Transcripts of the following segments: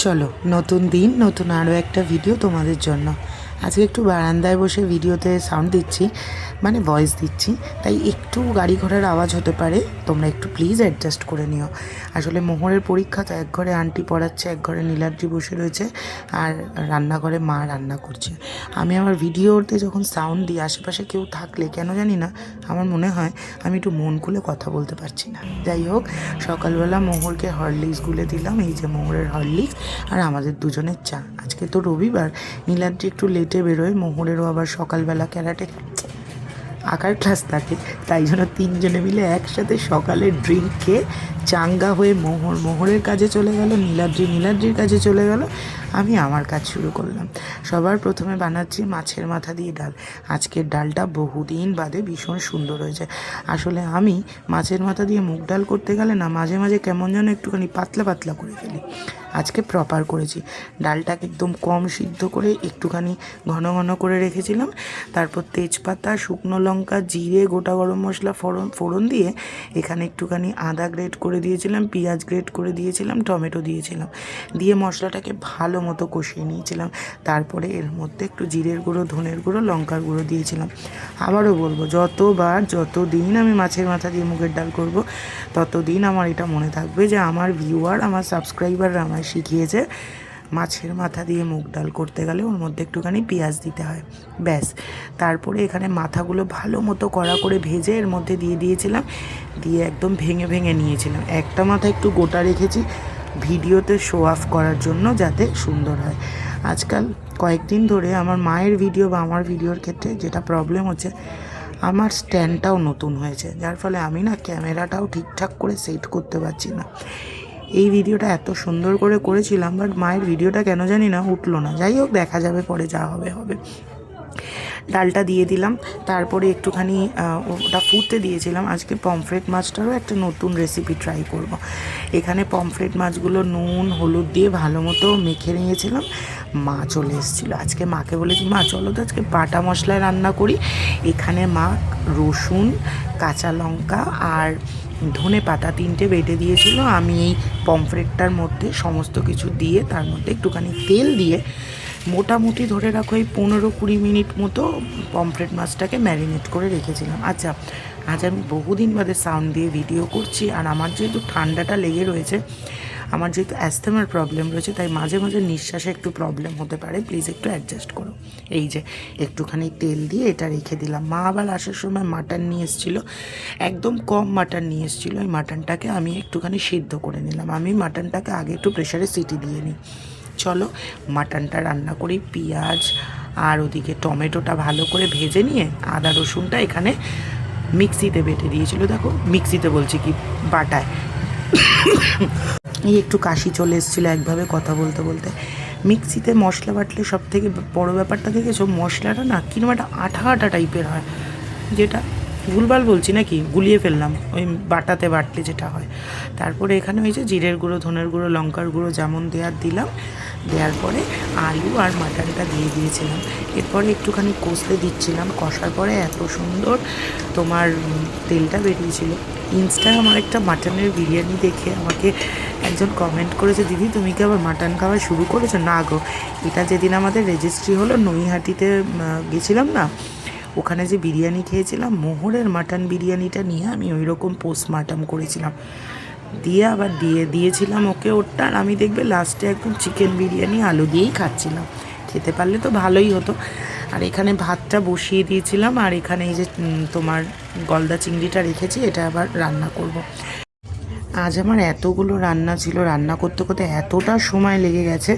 চলো নতুন দিন নতুন আরও একটা ভিডিও তোমাদের জন্য। আজকে একটু বারান্দায় বসে ভিডিওতে সাউন্ড দিচ্ছি, মানে ভয়েস দিচ্ছি, তাই একটু গাড়ি ঘোড়ার আওয়াজ হতে পারে, তোমরা একটু প্লিজ অ্যাডজাস্ট করে নিও। আসলে মোহরের পরীক্ষা, তো এক ঘরে আন্টি পড়াচ্ছে, এক ঘরে নীলাদ্রি বসে রয়েছে, আর রান্নাঘরে মা রান্না করছে। আমি আমার ভিডিওতে যখন সাউন্ড দিই, আশেপাশে কেউ থাকলে কেন জানি না আমার মনে হয় আমি একটু মন খুলে কথা বলতে পারছি না। যাই হোক, সকালবেলা মোহরকে হরলিক্স গুলে দিলাম, এই যে মোহরের হরলিক্স আর আমাদের দুজনের চা। আজকে তো রবিবার, নীলাদ্রি একটু লেটে বেরোয়, মোহরেরও আবার সকালবেলা ক্যারাটে আঁকার ক্লাস থাকে, তাই জন্য তিনজনে মিলে একসাথে সকালে ড্রিঙ্ক খেয়ে চাঙ্গা হয়ে মোহরের কাজে চলে গেল, নীলাদ্রির কাজে চলে গেল, আমি আমার কাজ শুরু করলাম। সবার প্রথমে বানাচ্ছি মাছের মাথা দিয়ে ডাল। আজকের ডালটা বহুদিন বাদে ভীষণ সুন্দর হয়েছে। আসলে আমি মাছের মাথা দিয়ে মুগ ডাল করতে গেলে না মাঝে মাঝে কেমন যেন একটুখানি পাতলা পাতলা করে ফেলি। আজকে প্রপার করেছি। ডালটাকে একদম কম সিদ্ধ করে একটুখানি ঘন ঘন করে রেখেছিলাম। তারপর তেজপাতা, শুকনো লঙ্কা, জিরে, গোটা গরম মশলা ফোড়ন দিয়ে এখানে একটুখানি আদা গ্রেট করে দিয়েছিলাম, পেঁয়াজ গ্রেট করে দিয়েছিলাম, টমেটো দিয়েছিলাম, দিয়ে মশলাটাকে ভালো মতো কষিয়ে নিয়েছিলাম। তারপরে এর মধ্যে একটু জিরের গুঁড়ো, ধনের গুঁড়ো, লঙ্কার গুঁড়ো দিয়েছিলাম। আবারও বলবো, যতদিন আমি মাছের মাথা দিয়ে মুগের ডাল করব, ততদিন আমার এটা মনে থাকবে যে আমার ভিউয়ার, আমার সাবস্ক্রাইবাররা আমায় শিখিয়েছে মাছের মাথা দিয়ে মুগ ডাল করতে গেলে ওর মধ্যে একটুখানি পেঁয়াজ দিতে হয়, ব্যাস। তারপরে এখানে মাথাগুলো ভালো মতো কড়া করে ভেজে এর মধ্যে দিয়ে দিয়েছিলাম, দিয়ে একদম ভেঙে ভেঙে নিয়েছিলাম। একটা মাথা একটু গোটা রেখেছি ভিডিওতে শো অফ করার জন্য, যাতে সুন্দর হয়। আজকাল কয়েকদিন ধরে আমার মায়ের ভিডিও বা আমার ভিডিওর ক্ষেত্রে যেটা প্রবলেম হচ্ছে, আমার স্ট্যান্ডটাও নতুন হয়েছে, যার ফলে আমি না ক্যামেরাটাও ঠিকঠাক করে সেট করতে পারছি না। এই ভিডিওটা এত সুন্দর করে করেছিলাম, বাট মায়ের ভিডিওটা কেন জানি না উঠলো না। যাই হোক, দেখা যাবে পরে, যা হবে হবে। ডালটা দিয়ে দিলাম, তারপরে একটুখানি ওটা ফুটতে দিয়েছিলাম। আজকে পমফ্রেট মাছটারও একটা নতুন রেসিপি ট্রাই করব। এখানে পমফ্রেট মাছগুলো নুন হলুদ দিয়ে ভালো মতো মেখে নিয়েছিলাম। মা চলে এসেছিলো, আজকে মাকে বলেছি, মা চলো তো আজকে বাটা মশলায় রান্না করি। এখানে মা রসুন, কাঁচা লঙ্কা আর ধনে পাতা 3টে বেটে দিয়েছিল। আমি এই পমফ্রেটটার মধ্যে সমস্ত কিছু দিয়ে, তার মধ্যে একটুখানি তেল দিয়ে মোটামুটি ধরে রাখো এই 15-20 মিনিট মতো পমফ্রেট মাছটাকে ম্যারিনেট করে রেখেছিলাম। আচ্ছা, আজ আমি বহুদিন বাদে সাউন্ড দিয়ে ভিডিও করছি, আর আমার যেহেতু ঠান্ডাটা লেগে রয়েছে, আমার যেহেতু অ্যাস্থমার প্রবলেম রয়েছে, তাই মাঝে মাঝে নিঃশ্বাসে একটু প্রবলেম হতে পারে, প্লিজ একটু অ্যাডজাস্ট করো। এই যে একটুখানি তেল দিয়ে এটা রেখে দিলাম। মা আবার আসার সময় মাটন নিয়ে এসেছিলো, একদম কম মাটন নিয়ে এসেছিলো। ওই মাটনটাকে আমি একটুখানি সিদ্ধ করে নিলাম। আমি মাটনটাকে আগে একটু প্রেশারে সিটি দিয়ে নিই। চলো মাটনটা রান্না করি। পেঁয়াজ আর ওদিকে টমেটোটা ভালো করে ভেজে নিয়ে আদা রসুনটা এখানে মিক্সিতে বেটে দিয়েছিল। দেখো, মিক্সিতে বলছি কি, বাটায়। এই একটু কাশি চলে এসেছিলো একভাবে কথা বলতে বলতে। মিক্সিতে মশলা বাটলে সব থেকে বড়ো ব্যাপারটা দেখেছো, মশলাটা না কিরকম একটা আঠা আঠা টাইপের হয়, যেটা ভুলভাল বলছি নাকি, গুলিয়ে ফেললাম, ওই বাটলে যেটা হয়। তারপরে এখানে হয়েছে জিরের গুঁড়ো, ধনের গুঁড়ো, লঙ্কার গুঁড়ো যেমন দেওয়ার দিলাম। দেওয়ার পরে আলু আর মাটনটা দিয়ে দিয়েছিলাম। এরপরে একটুখানি কষতে দিচ্ছিলাম। কষার পরে এত সুন্দর তোমার তেলটা বেরিয়েছিল। আমার একটা মাটনের বিরিয়ানি দেখে আমাকে একজন কমেন্ট করেছে, দিদি তুমি কি আবার মাটন খাওয়া শুরু করেছো? না গো, এটা যেদিন আমাদের রেজিস্ট্রি হলো, নৈহাটিতে গেছিলাম না, ওখানে যে বিরিয়ানি খেয়েছিলাম, মোহরের মাটন বিরিয়ানিটা নিয়ে আমি ওই রকম পোস্টমার্টাম করেছিলাম, দিয়ে আবার দিয়েছিলাম ওকে ওটা। আর আমি দেখবে লাস্টে একদম চিকেন বিরিয়ানি আলু দিয়েই খাচ্ছিলাম। খেতে পারলে তো ভালোই হতো। আর এখানে ভাতটা বসিয়ে দিয়েছিলাম, আর এখানে এই যে তোমার গলদা চিংড়িটা রেখেছি, এটা আবার রান্না করব। আজ আমার এতগুলো রান্না ছিল, রান্না করতে করতে এতটা সময় লেগে গেছে।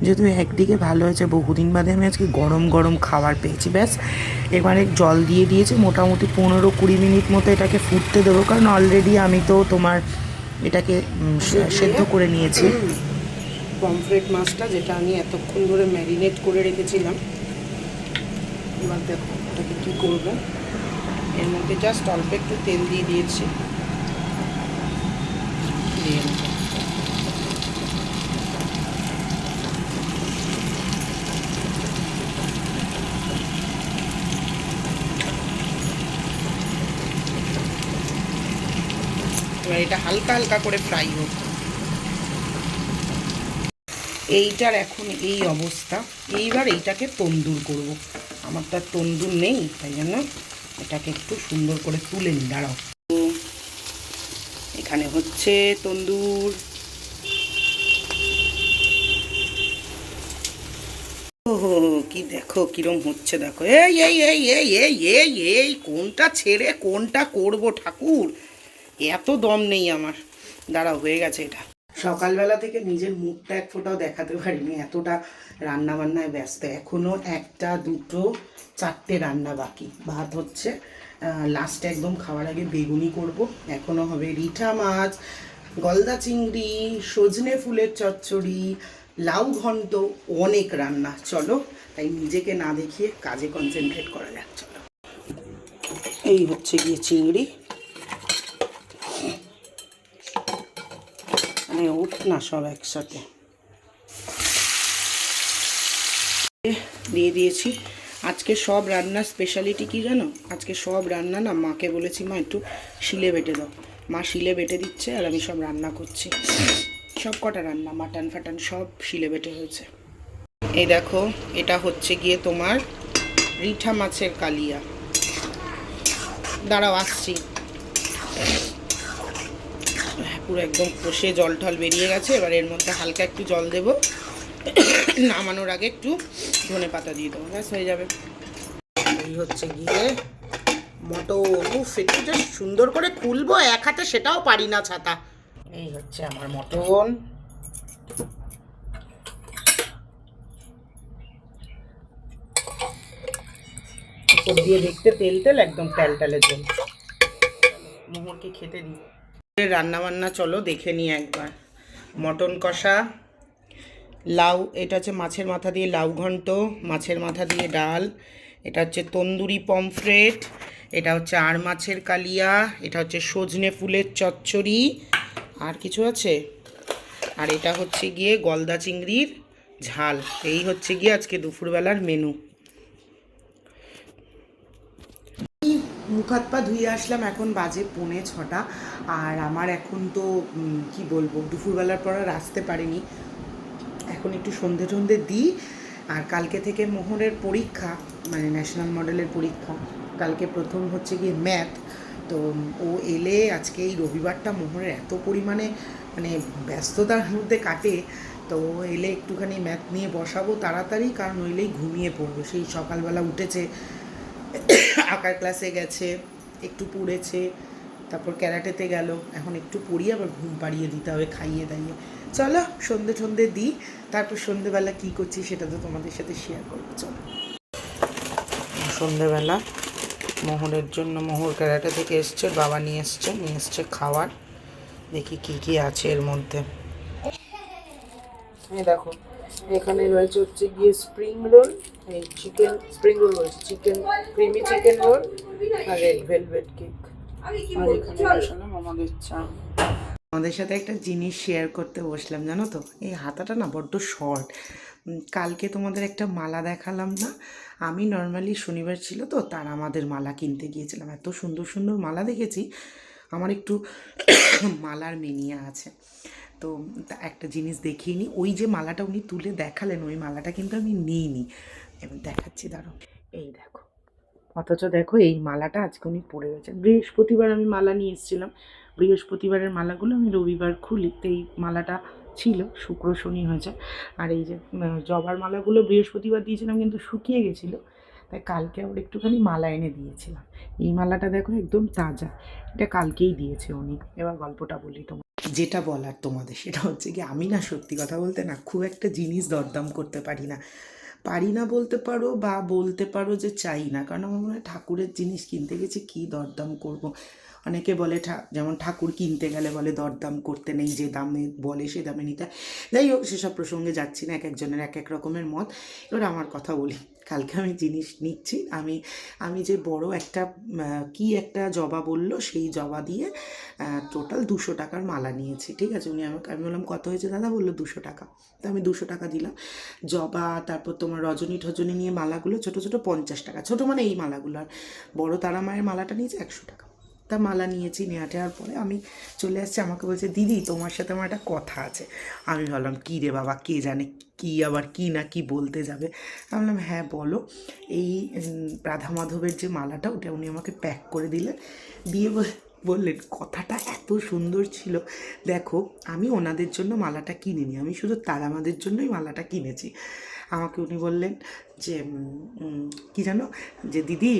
যদিও একদিকে ভালো হয়েছে, বহুদিন বাদে আমি আজকে গরম গরম খাবার পেয়েছি। ব্যাস, এবারে জল দিয়ে দিয়েছি, মোটামুটি 15-20 মিনিট মতো এটাকে ফুটতে দেবো, কারণ অলরেডি আমি তো তোমার এটাকে সেদ্ধ করে নিয়েছি। পমফ্রেট মাছটা যেটা আমি এতক্ষণ ধরে ম্যারিনেট করে রেখেছিলাম, এবার দেখো এটাকে কী করবো। এর মধ্যে জাস্ট অল্প একটু তেল দিয়ে দিয়েছি, এবার এটা হালকা হালকা করে ফ্রাই হোক। এইটার এখন এই অবস্থা। এইবার এইটাকে তন্দুর করব। আমার তো আর তন্দুর নেই, তাই জন্য এটাকে একটু সুন্দর করে তুলে নিই। দাঁড়াও, এখানে হচ্ছে তন্দুর। ওহো, কি দেখো কিরম হচ্ছে, দেখো। এই এই এই এই এই এই এই কোনটা ছেড়ে কোনটা করব ঠাকুর, এত দম নেই আমার। দাঁড়াও, হয়ে গেছে এটা। সকালবেলা থেকে নিজের মুখটা এক ফোঁটাও দেখাতে পারিনি, এতটা রান্না বান্নায় ব্যস্ত। এখনও একটা দুটো চারটে রান্না বাকি। ভাত হচ্ছে, লাস্টে একদম খাওয়ার আগে বেগুনি করব। এখনও হবে রিঠা মাছ, গলদা চিংড়ি, সজনে ফুলের চচ্চড়ি, লাউ ঘন্ট, অনেক রান্না। চলো, তাই নিজেকে না দেখিয়ে কাজে কনসেন্ট্রেট করা যাক। চলো, এই হচ্ছে গিয়ে চিংড়ি। মানে উঠ না, সব একসাথে দিয়ে দিয়েছি। আজকে সব রান্নার স্পেশালিটি কি জানো? আজকে সব রান্না না মাকে বলেছি, মা একটু শিলে বেটে দাও। মা শিলে বেটে দিচ্ছে আর আমি সব রান্না করছি। সব কটা রান্না, মাটন ফাটান সব শিলে বেটে হয়েছে। এই দেখো, এটা হচ্ছে গিয়ে তোমার রিঠা মাছের কালিয়া। দাঁড়াও, আসছি। পুরো একদম কষে জল ঠল বেরিয়ে গেছে। এবার এর মধ্যে হালকা একটু জল দেবো, নামানোর আগে একটু ধনে পাতা দিয়ে দেবো, ব্যাস হয়ে যাবে। এই হচ্ছে গিয়ে মটন। উফ, একটু জাস্ট সুন্দর করে খুলবো এক হাতে, সেটাও পারি না ছাতা। এই হচ্ছে আমার মটন। উপর দিয়ে দেখতে তেল তেল, একদম টালটালে ঝোল। মোহরকে খেতে দিই। রান্না বান্না চলো দেখে নিই একবার। মটন কষা, লাউ, এটা হচ্ছে মাছের মাথা দিয়ে লাউ ঘন্ট, মাছের মাথা দিয়ে ডাল, এটা হচ্ছে তন্দুরি পমফ্রেট, এটা হচ্ছে আর মাছের কালিয়া, এটা হচ্ছে সজনে ফুলের চচ্চড়ি, আর কিছু আছে, আর এটা হচ্ছে গিয়ে গলদা চিংড়ির ঝাল। এই হচ্ছে গিয়ে আজকে দুপুরবেলার মেনু। মুখ হাত পা ধুয়ে আসলাম, এখন বাজে 5:45। আর আমার এখন তো কি বলবো, দুপুরবেলার পর আর আসতে পারিনি। এখন একটু সন্ধে টন্ধে দিই। আর কালকে থেকে মোহরের পরীক্ষা, মানে ন্যাশনাল মডেলের পরীক্ষা। কালকে প্রথম হচ্ছে গিয়ে ম্যাথ। তো ও এলে, আজকে এই রবিবারটা মোহরের এত পরিমাণে মানে ব্যস্ততার মধ্যে কাটে। তো এলে একটুখানি ম্যাথ নিয়ে বসাবো তাড়াতাড়ি, কারণ নইলেই ঘুমিয়ে পড়বে। সেই সকালবেলা উঠেছে, আঁকার ক্লাসে গেছে, একটু পড়েছে, তারপর ক্যারাটেতে গেল। এখন একটু পড়িয়ে আবার ঘুম পাড়িয়ে দিতে হবে, খাইয়ে দাইয়ে। চলো সন্ধে সন্ধে দিই, তারপর সন্ধেবেলা কী করছি সেটা তো তোমাদের সাথে শেয়ার করবো। চলো, সন্ধেবেলা মোহরের জন্য, মোহর ক্যারাটে থেকে এসছে, বাবা নিয়ে এসছে খাবার। দেখি কি কি আছে এর মধ্যে। এই দেখো, এখানে রয়েছে হচ্ছে গিয়ে স্প্রিং রোল, এই চিকেন স্প্রিং রোল রয়েছে, চিকেন ক্রিমি চিকেন রোল, আর রেড ভেলভেট কেক। আর এখানে বসালাম আমাদের চা। আমাদের সাথে একটা জিনিস শেয়ার করতে বসলাম, জানো তো, এই হাতাটা না বড্ড শর্ট। কালকে তোমাদের একটা মালা দেখালাম না? আমি নর্মালি শনিবার ছিল তো, তার আমাদের মালা কিনতে গিয়েছিলাম। এত সুন্দর সুন্দর মালা দেখেছি, আমার একটু মালার মেনিয়া আছে। তো একটা জিনিস দেখিয়ে নিই। ওই যে মালাটা উনি তুলে দেখালেন, ওই মালাটা কিন্তু আমি নিইনি। এবার দেখাচ্ছি, দাঁড়াও। এই দেখো, অথচ দেখো এই মালাটা আজকে উনি পরে গেছেন। বৃহস্পতিবার আমি মালা নিয়ে এসেছিলাম, বৃহস্পতিবারের মালাগুলো আমি রবিবার খুলি, তো এই মালাটা ছিল, শুক্র শনি হয়েছে। আর এই যে জবার মালাগুলো বৃহস্পতিবার দিয়েছিলাম, কিন্তু শুকিয়ে গেছিলো, তাই কালকে আবার একটুখানি মালা এনে দিয়েছিলাম। এই মালাটা দেখো একদম তাজা, এটা কালকেই দিয়েছে উনি। এবার গল্পটা বলি তোমার। যেটা বলার তোমাদের সেটা হচ্ছে কি, আমি না সত্যি কথা বলতে না খুব একটা জিনিস দরদাম করতে পারি না বলতে পারো, বা বলতে পারো যে চাই না। কারণ আমার মনে হয় ঠাকুরের জিনিস কিনতে গেছি কী দরদাম করব। অনেকে বলে যেমন ঠাকুর কিনতে গেলে বলে দরদাম করতে নেই, যে দামে বলে সে দামে নিতে। যাই হোক, সেসব প্রসঙ্গে যাচ্ছি না, এক একজনের এক এক রকমের মত। এবার আমার কথা বলি, কালকে আমি জিনিস নিচ্ছি, আমি যে বড় একটা কি একটা জবা বললো, সেই জবা দিয়ে টোটাল 200 টাকার মালা নিয়েছি। ঠিক আছে, আমি বললাম কত হয়েছে দাদা? বললো 200 টাকা। তো আমি 200 টাকা দিলাম। জবা, তারপর তোমার রজনী ঠজনী নিয়ে মালাগুলো ছোটো ছোটো 50 টাকা, ছোটো মানে এই মালাগুলো। আর বড় তারা মায়ের মালাটা নিয়েছে 100 টাকা। তা মালা নিয়েছি, নেওয়ার পরে আমি চলে আসছি। আমাকে বলছে দিদি তোমার সাথে আমার একটা কথা আছে। আমি ভাবলাম কী রে বাবা, কে জানে কি আবার কি না কি বলতে যাবে। আমি বললাম হ্যাঁ বলো। এই রাধা মাধবের যে মালাটা ওটা উনি আমাকে প্যাক করে দিলেন, দিয়ে বললেন কথাটা এত সুন্দর ছিল। দেখো আমি ওনাদের জন্য মালাটা কিনিনি, আমি শুধু তারামাদের জন্যই মালাটা কিনেছি। আমাকে উনি বললেন যে কি জানো, যে দিদি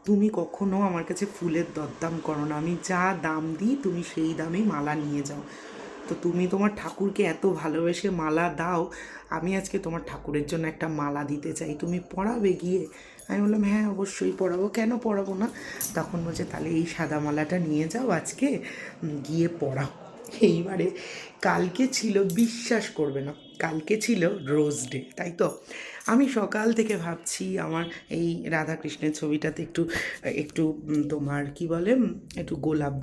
তুমি কখনো আমার কাছে ফুলের দরদাম করো না, আমি যা দাম দিই তুমি সেই দামেই মালা নিয়ে যাও। তো তুমি তোমার ঠাকুরকে এত ভালোবেসে মালা দাও, আমি আজকে তোমার ঠাকুরের জন্য একটা মালা দিতে চাই, তুমি পরাবে গিয়ে? আমি বললাম হ্যাঁ অবশ্যই পরাবো, কেন পরাবো না। তখন বলছে তাহলে এই সাদা মালাটা নিয়ে যাও, আজকে গিয়ে পরাও। এইবারে কালকে ছিল, বিশ্বাস করবে না, কালকে ছিল রোজ ডে, তাই তো আমি সকাল থেকে ভাবছি আমার এই রাধাকৃষ্ণের ছবিটাতে একটু একটু তোমার কি বলে একটু গোলাপ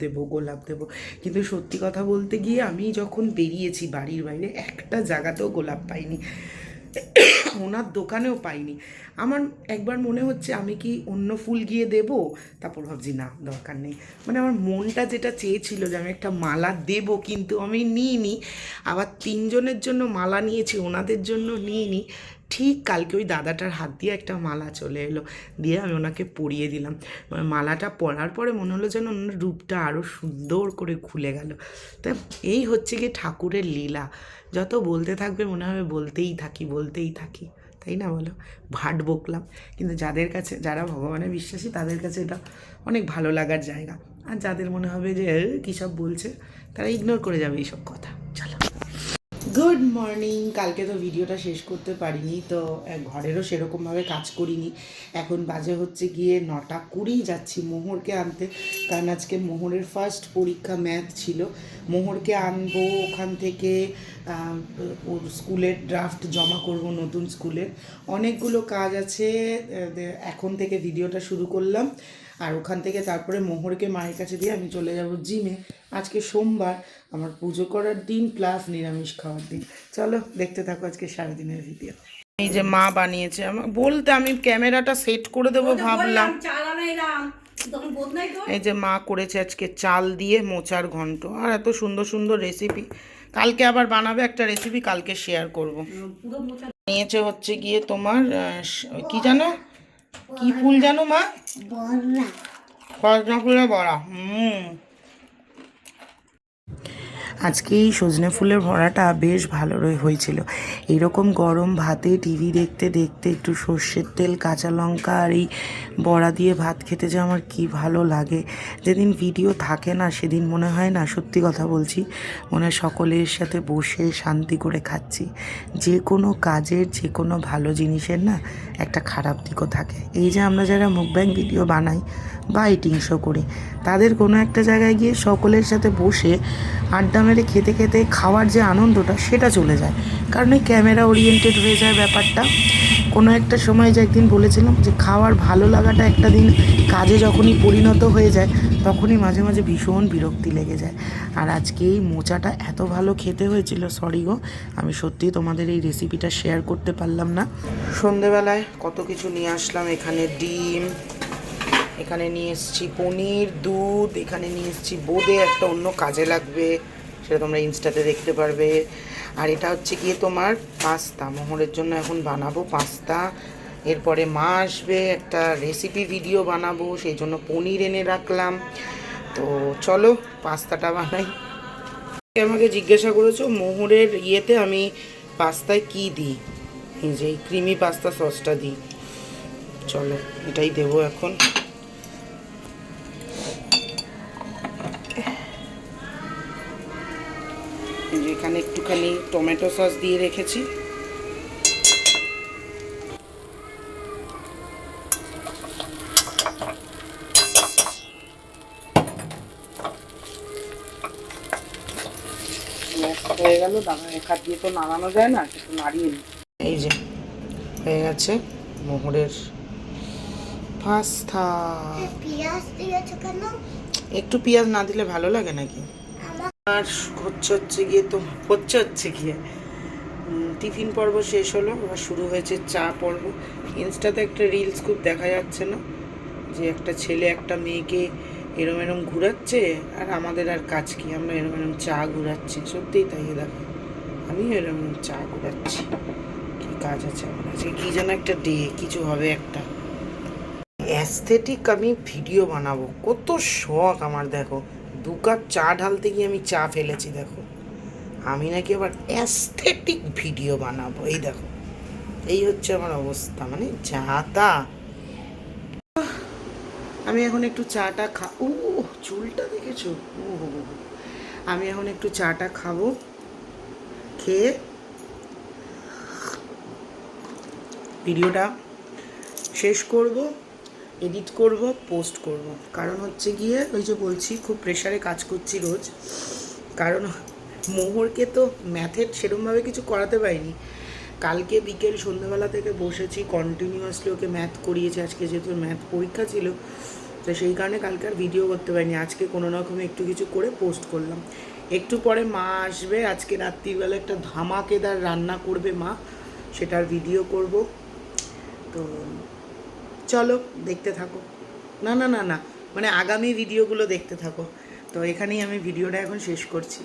দেবো, কিন্তু সত্যি কথা বলতে গিয়ে আমি যখন বেরিয়েছি বাড়ির বাইরে একটা জায়গাতেও গোলাপ পাইনি, ওনার দোকানেও পাইনি। আমার একবার মনে হচ্ছে আমি কি অন্য ফুল গিয়ে দেব, তারপর ভাবছি না দরকার নেই। মানে আমার মনটা যেটা চেয়েছিল যে আমি একটা মালা দেব, কিন্তু আমি নিইনি। আবার 3 জনের জন্য মালা নিয়েছি, ওনাদের জন্য নিইনি। ঠিক কালকে ওই দাদাটার হাত দিয়ে একটা মালা চলে এলো, দিয়ে আমি ওনাকে পরিয়ে দিলাম। মালাটা পরার পরে মনে হলো যেন ওনার রূপটা আরও সুন্দর করে খুলে গেল। তা এই হচ্ছে কি ঠাকুরের লীলা, যত বলতে থাকবে মনে হবে বলতেই থাকি, তাই না বলো? ভাট বকলাম, কিন্তু যাদের কাছে, যারা ভগবানে বিশ্বাসী তাদের কাছে এটা অনেক ভালো লাগার জায়গা। আর যাদের মনে হবে যে কী সব বলছে, তারা ইগনোর করে যাবে এইসব কথা। চলো, গুড মর্নিং। কালকে তো ভিডিওটা শেষ করতে পারিনি, তো ঘরেরও সেরকমভাবে কাজ করিনি। এখন বাজে হচ্ছে গিয়ে 9:20, যাচ্ছি মোহরকে আনতে, কারণ আজকে মোহরের ফার্স্ট পরীক্ষা ম্যাথ ছিল। মোহরকে আনবো, ওখান থেকে ওর স্কুলের ড্রাফট জমা করব, নতুন স্কুলের অনেকগুলো কাজ আছে। এখন থেকে ভিডিওটা শুরু করলাম, আর ওখান থেকে তারপরে মোহরকে মায়ের কাছে দিয়ে আমি চলে যাব জিমে। আজকে সোমবার, আমার পুজো করার দিন প্লাস নিরামিষ খাওয়ার দিন। চলো দেখতে থাকো আজকে সারাদিনের ভিডিও। এই যে মা বানিয়েছে, আমার বলতে আমি ক্যামেরাটা সেট করে দেবো ভাবলাম। এই যে মা করেছে আজকে চাল দিয়ে মোচার ঘন্ট, আর এত সুন্দর সুন্দর রেসিপি। কালকে আবার বানাবে একটা রেসিপি, কালকে শেয়ার করব। নিয়েছে হচ্ছে গিয়ে তোমার কি জানো, কি ফুল জানো মা? সজনা ফুলের বড়া। আজকে এই সজনে ফুলের বড়াটা বেশ ভালো হয়েছিল। এইরকম গরম ভাতে টিভি দেখতে দেখতে একটু সর্ষের তেল, কাঁচা লঙ্কা আর এই বড়া দিয়ে ভাত খেতে যে আমার কি ভালো লাগে। যেদিন ভিডিও থাকে না সেদিন মনে হয় না, সত্যি কথা বলছি, মনে হয় সকলের সাথে বসে শান্তি করে খাচ্ছি। যে কোনো কাজের, যে কোনো ভালো জিনিসের না একটা খারাপ দিকও থাকে। এই যে আমরা যারা মুকব্যাং ভিডিও বানাই বা ইটিং শো করি, তাদের কোনো একটা জায়গায় গিয়ে সকলের সাথে বসে আড্ডা মেরে খেতে খেতে খাওয়ার যে আনন্দটা সেটা চলে যায়, কারণ ওই ক্যামেরা ওরিয়েন্টেড হয়ে যায় ব্যাপারটা। কোনো একটা সময় যে একদিন বলেছিলাম যে খাওয়ার ভালো লাগাটা একটা দিন কাজে যখনই পরিণত হয়ে যায় তখনই মাঝে মাঝে ভীষণ বিরক্তি লেগে যায়। আর আজকে এই মোচাটা এত ভালো খেতে হয়েছিল, সরি গো আমি সত্যি তোমাদের এই রেসিপিটা শেয়ার করতে পারলাম না। সন্ধেবেলায় কত কিছু নিয়ে আসলাম, এখানে ডিম, এখানে নিয়ে এসেছি পনির, দুধ, এখানে নিয়ে এসেছি বোঁদে, একটা অন্য কাজে লাগবে, সেটা তোমরা ইনস্টাতে দেখতে পারবে। আর এটা হচ্ছে গিয়ে তোমার পাস্তা, মোহরের জন্য এখন বানাবো পাস্তা। এরপরে মা আসবে, একটা রেসিপি ভিডিও বানাবো, সেই জন্য পনির এনে রাখলাম। তো চলো পাস্তাটা বানাই। আমাকে জিজ্ঞাসা করেছো মোহরের ইয়েতে আমি পাস্তায় কি দিই, এই যে ক্রিমি পাস্তা সসটা দিই। চলো এটাই দেবো এখন। এখানে একটুখানি টমেটো সস দিয়ে রেখেছি। হয়ে গেল, দানা এক হাত দিয়ে তো নাড়ানো যায় না, একটু নাড়িয়ে নিই। এই যে হয়ে গেছে মোহরের পাস্তা। একটু পেঁয়াজ না দিলে ভালো লাগে নাকি? আর হচ্ছে গিয়ে টিফিন পর্ব শেষ হলো, এবার শুরু হয়েছে চা পর্ব। ইনস্টাতে একটা রিলস খুব দেখা যাচ্ছে না, যে একটা ছেলে একটা মেয়েকে এরম এরম ঘুরাচ্ছে, আর আমাদের আর কাজ কি, আমরা এরম এরম চা ঘুরাচ্ছি। সত্যিই তাই, দেখো আমি এরম এরম চা ঘুরাচ্ছি। কি কাজ আছে আমার আজকে, কি যেন একটা ডে, কিছু হবে একটা অ্যাস্থেটিক, আমি ভিডিও বানাবো, কত শখ আমার। দেখো 2 কাপ চা ঢালতে গিয়ে আমি চা ফেলেছি। দেখো আমি নাকি আবার অ্যাস্থেটিক ভিডিও বানাবো, এই দেখো এই হচ্ছে আমার অবস্থা, মানে যা তা। আমি এখন একটু চাটা ও চুলটা দেখেছো, ও হো হো হো। আমি এখন একটু চাটা খাবো, খেয়ে ভিডিওটা শেষ করব, এডিট করব, পোস্ট করব। কারণ হচ্ছে গিয়ে ওই যে বলছি, খুব প্রেশারে কাজ করছি রোজ। কারণ মোহরকে তো ম্যাথের সেরমভাবে কিছু করাতে পারিনি। কালকে বিকেল সন্ধ্যাবেলা থেকে বসেছি কন্টিনিউয়াসলি, ওকে ম্যাথ করিয়েছি। আজকে যেহেতু ম্যাথ পরীক্ষা ছিল, তো সেই কারণে কালকে আর ভিডিও করতে পারিনি। আজকে কোনো রকমে একটু কিছু করে পোস্ট করলাম। একটু পরে মা আসবে, আজকে রাত্রিবেলা একটা ধামাকেদার রান্না করবে মা, সেটার ভিডিও করব। তো চলো দেখতে থাকো। না না না না, মানে আগামী ভিডিওগুলো দেখতে থাকো। তো এখানেই আমি ভিডিওটা এখন শেষ করছি।